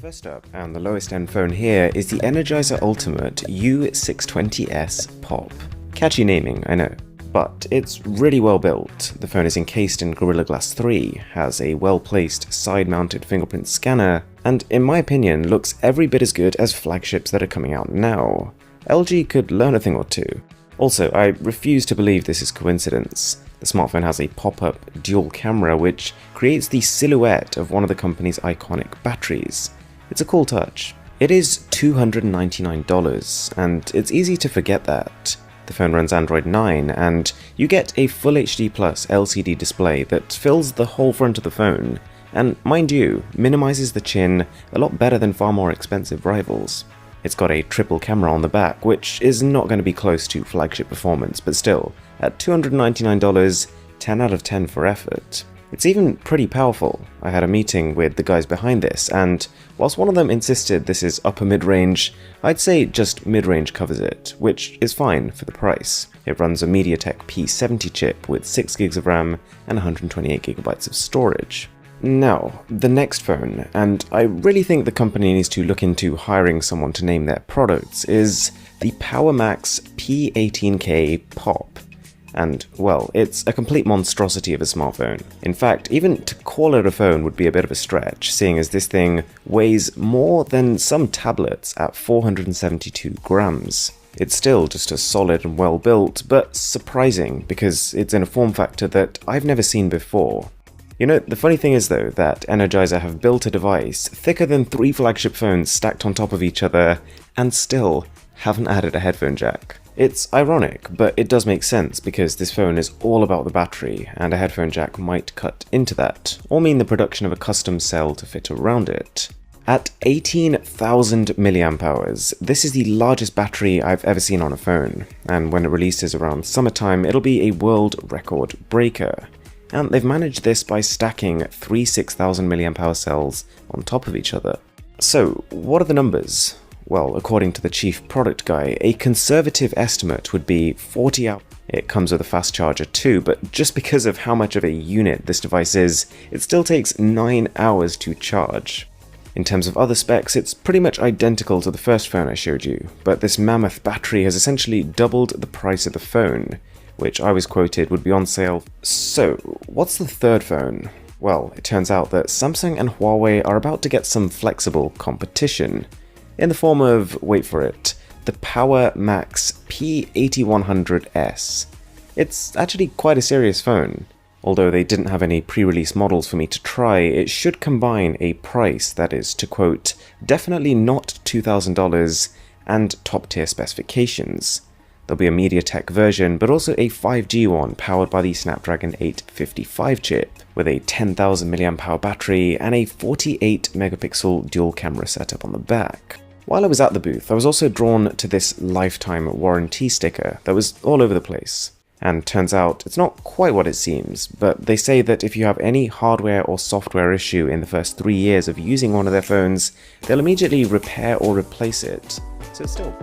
First up, and the lowest end phone here, is the Energizer Ultimate U620S Pop. Catchy naming, I know, but it's really well built. The phone is encased in Gorilla Glass 3, has a well-placed side-mounted fingerprint scanner, and in my opinion looks every bit as good as flagships that are coming out now. LG could learn a thing or two. Also, I refuse to believe this is coincidence. The smartphone has a pop-up dual camera which creates the silhouette of one of the company's iconic batteries. It's a cool touch. It is $299, and it's easy to forget that. The phone runs Android 9, and you get a Full HD Plus LCD display that fills the whole front of the phone, and mind you, minimizes the chin a lot better than far more expensive rivals. It's got a triple camera on the back, which is not going to be close to flagship performance, but still, at $299, 10 out of 10 for effort. It's even pretty powerful. I had a meeting with the guys behind this, and whilst one of them insisted this is upper mid-range, I'd say just mid-range covers it, which is fine for the price. It runs a Mediatek P70 chip with 6GB of RAM and 128GB of storage. Now, the next phone, and I really think the company needs to look into hiring someone to name their products, is the PowerMax P18K Pop. And, well, it's a complete monstrosity of a smartphone. In fact, even to call it a phone would be a bit of a stretch, seeing as this thing weighs more than some tablets at 472 grams. It's still just as solid and well built, but surprising because it's in a form factor that I've never seen before. You know, the funny thing is though that Energizer have built a device thicker than 3 flagship phones stacked on top of each other and still haven't added a headphone jack. It's ironic, but it does make sense because this phone is all about the battery, and a headphone jack might cut into that, or mean the production of a custom cell to fit around it. At 18,000 mAh, this is the largest battery I've ever seen on a phone, and when it releases around summertime, it'll be a world record breaker. And they've managed this by stacking 3 6,000 mAh cells on top of each other. So, what are the numbers? Well, according to the chief product guy, a conservative estimate would be 40 hours. It comes with a fast charger too, but just because of how much of a unit this device is, it still takes 9 hours to charge. In terms of other specs, it's pretty much identical to the first phone I showed you, but this mammoth battery has essentially doubled the price of the phone, which I was quoted would be on sale. So, what's the third phone? Well, it turns out that Samsung and Huawei are about to get some flexible competition, in the form of, wait for it, the PowerMax P8100S. It's actually quite a serious phone. Although they didn't have any pre-release models for me to try, it should combine a price that is, to quote, definitely not $2,000 and top-tier specifications. There'll be a Mediatek version, but also a 5G one powered by the Snapdragon 855 chip, with a 10,000 mAh battery and a 48 megapixel dual camera setup on the back. While I was at the booth, I was also drawn to this lifetime warranty sticker that was all over the place. And turns out it's not quite what it seems, but they say that if you have any hardware or software issue in the first 3 years of using one of their phones, they'll immediately repair or replace it. So it's still